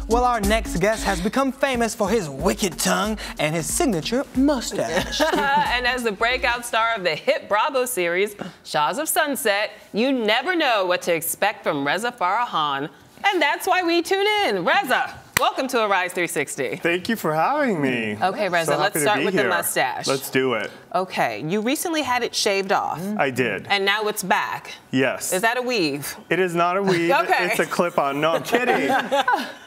Well, our next guest has become famous for his wicked tongue and his signature mustache. And as the breakout star of the hit Bravo series, Shahs of Sunset, you never know what to expect from Reza Farahan. And that's why we tune in. Reza, welcome to Arise 360. Thank you for having me. Okay, Reza, let's start with the mustache. Let's do it. Okay, you recently had it shaved off. I did. And now it's back. Yes. Is that a weave? It is not a weave. Okay. It's a clip-on. No, I'm kidding.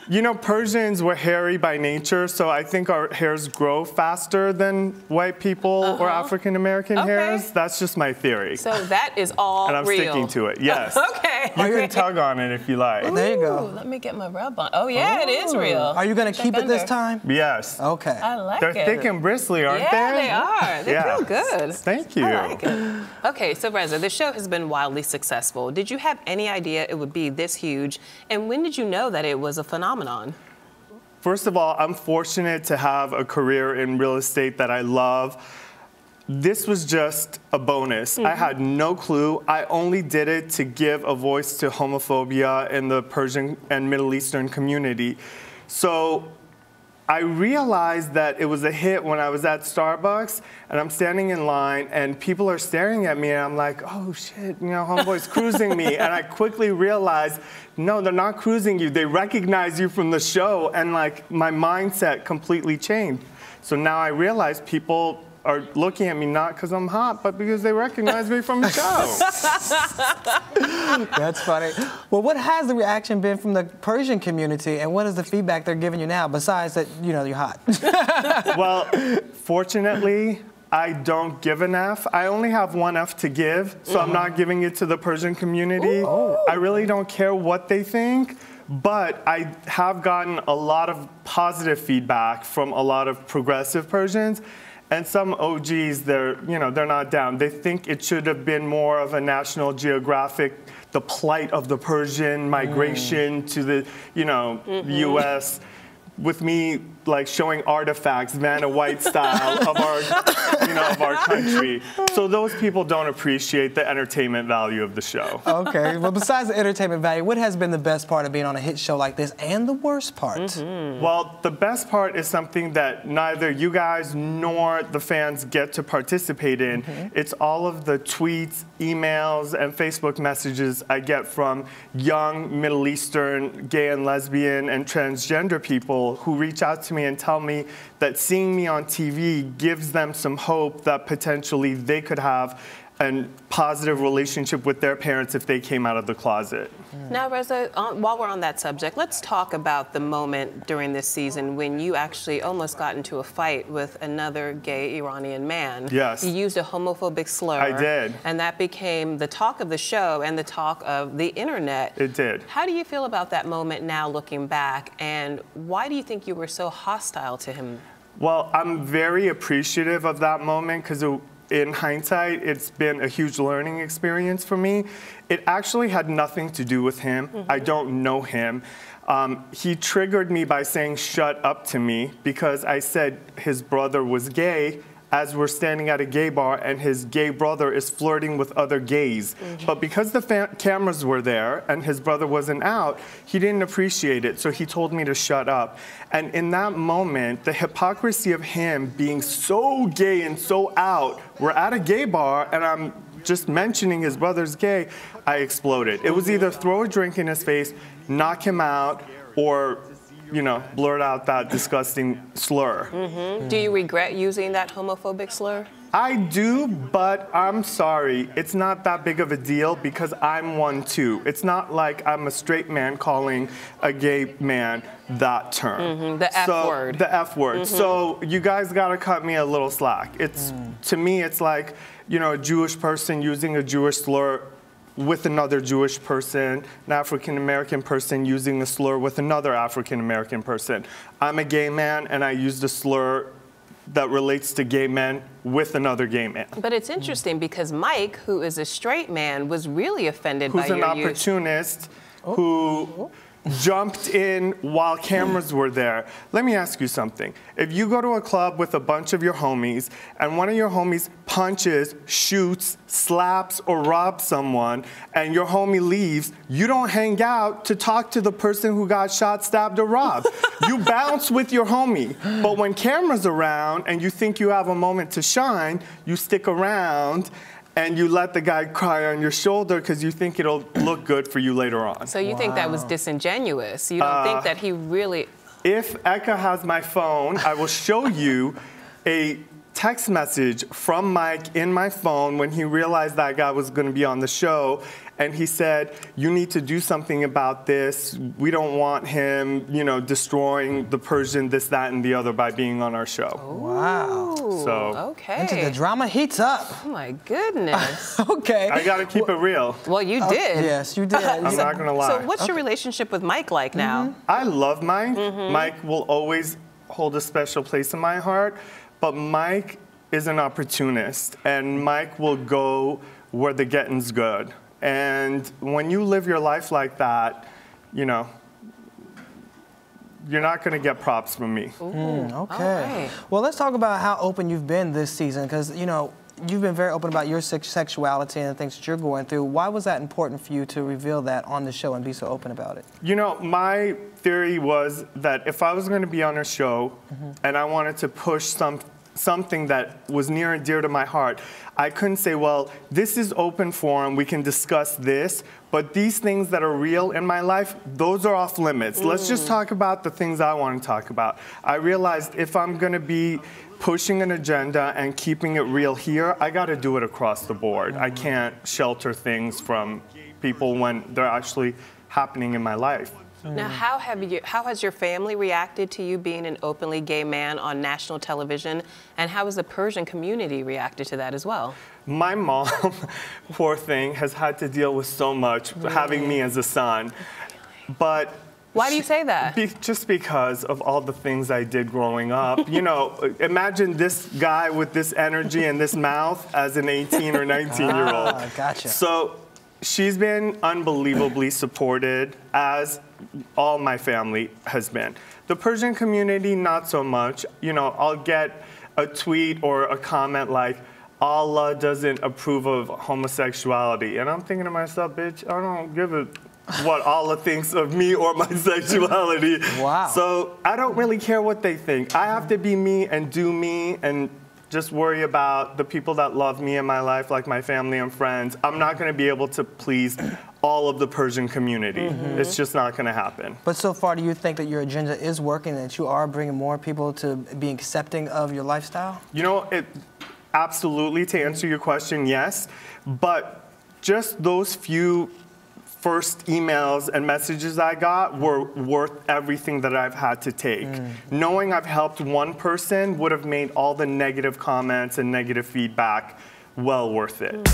You know, Persians were hairy by nature, so I think our hairs grow faster than white people or African-American hairs. That's just my theory. So that is all and I'm real. sticking to it, yes. Okay. You can tug on it if you like. Ooh, there you go. Let me get my rub on. Oh, yeah, it is real. Are you going to keep it this time? Yes. Okay. I like They're it. thick and bristly, aren't they? Yeah, they are. They feel good. Thank you. I like it. Okay, so Reza, the show has been wildly successful. Did you have any idea it would be this huge? And when did you know that it was a phenomenon? First of all, I'm fortunate to have a career in real estate that I love. This was just a bonus. I had no clue. I only did it to give a voice to homophobia in the Persian and Middle Eastern community. So I realized that it was a hit when I was at Starbucks and I'm standing in line and people are staring at me and I'm like, oh shit, you know, homeboy's cruising me. And I quickly realized, no, they're not cruising you. They recognize you from the show, and like my mindset completely changed. So now I realize people are looking at me not because I'm hot, but because they recognize me from the show. That's funny. Well, what has the reaction been from the Persian community, and what is the feedback they're giving you now, besides that, you know, you're hot? Well, fortunately, I don't give an F. I only have one F to give, so I'm not giving it to the Persian community. I really don't care what they think, but I have gotten a lot of positive feedback from a lot of progressive Persians. And some OGs, they're not down. They think it should have been more of a National Geographic, the plight of the Persian migration to the, U.S., with me like showing artifacts, Vanna White style of our, of our country. So those people don't appreciate the entertainment value of the show. Okay, well, besides the entertainment value, what has been the best part of being on a hit show like this, and the worst part? Well, the best part is something that neither you guys nor the fans get to participate in. It's all of the tweets, emails, and Facebook messages I get from young Middle Eastern, gay and lesbian, and transgender people who reach out to me and tell me that seeing me on TV gives them some hope that potentially they could have a positive relationship with their parents if they came out of the closet. Now, Reza, while we're on that subject, let's talk about the moment during this season when you actually almost got into a fight with another gay Iranian man. Yes. You used a homophobic slur. I did. And that became the talk of the show and the talk of the internet. It did. How do you feel about that moment now looking back, and why do you think you were so hostile to him? Well, I'm very appreciative of that moment because in hindsight, it's been a huge learning experience for me. It actually had nothing to do with him. I don't know him. He triggered me by saying, shut up to me, because I said his brother was gay as we're standing at a gay bar and his gay brother is flirting with other gays. But because the cameras were there and his brother wasn't out, he didn't appreciate it, so he told me to shut up. And in that moment, the hypocrisy of him being so gay and so out, we're at a gay bar and I'm just mentioning his brother's gay, I exploded. It was either throw a drink in his face, knock him out, or blurt out that disgusting slur. Do you regret using that homophobic slur? I do, but I'm sorry. It's not that big of a deal because I'm one too. It's not like I'm a straight man calling a gay man that term. The F word. The F word. So you guys gotta cut me a little slack. It's to me, it's like a Jewish person using a Jewish slur with another Jewish person, an African-American person using a slur with another African-American person. I'm a gay man and I used a slur that relates to gay men with another gay man. But it's interesting because Mike, who is a straight man, was really offended by your use. Who's an opportunist who jumped in while cameras were there. Let me ask you something. If you go to a club with a bunch of your homies and one of your homies punches, shoots, slaps, or robs someone and your homie leaves, you don't hang out to talk to the person who got shot, stabbed, or robbed. You bounce with your homie. But when cameras around and you think you have a moment to shine, you stick around and you let the guy cry on your shoulder because you think it'll look good for you later on. So you think that was disingenuous? You don't think that he really... If Eka has my phone, I will show you a text message from Mike in my phone when he realized that guy was going to be on the show. And he said, you need to do something about this. We don't want him, you know, destroying the Persian, this, that, and the other by being on our show. Wow. So, okay. Into the drama heats up. Oh my goodness. Okay. I got to keep it real. Well, you did. Yes, you did. I'm not going to lie. So what's your relationship with Mike like now? I love Mike. Mike will always hold a special place in my heart. But Mike is an opportunist. And Mike will go where the getting's good. And when you live your life like that, you know, you're not going to get props from me. Okay. Right. Well, let's talk about how open you've been this season, because, you know, you've been very open about your sexuality and the things that you're going through. Why was that important for you to reveal that on the show and be so open about it? You know, my theory was that if I was going to be on a show and I wanted to push something that was near and dear to my heart, I couldn't say, well, this is open forum, we can discuss this, but these things that are real in my life, those are off limits. Let's just talk about the things I want to talk about. I realized if I'm going to be pushing an agenda and keeping it real here, I got to do it across the board. I can't shelter things from people when they're actually happening in my life. Now, how has your family reacted to you being an openly gay man on national television, and how has the Persian community reacted to that as well? My mom, poor thing, has had to deal with so much having me as a son. But why do you say that? Just because of all the things I did growing up. You know, imagine this guy with this energy and this mouth as an 18 or 19-year-old. Gotcha. So she's been unbelievably supported, as all my family has been. The Persian community, not so much. You know, I'll get a tweet or a comment like, Allah doesn't approve of homosexuality. And I'm thinking to myself, bitch, I don't give a what Allah thinks of me or my sexuality. Wow. So I don't really care what they think. I have to be me and do me and just worry about the people that love me in my life, like my family and friends. I'm not going to be able to please all of the Persian community. It's just not going to happen. But so far, do you think that your agenda is working, that you are bringing more people to be accepting of your lifestyle? You know, absolutely, to answer your question, yes. But just those few first emails and messages I got were worth everything that I've had to take. Knowing I've helped one person would have made all the negative comments and negative feedback well worth it.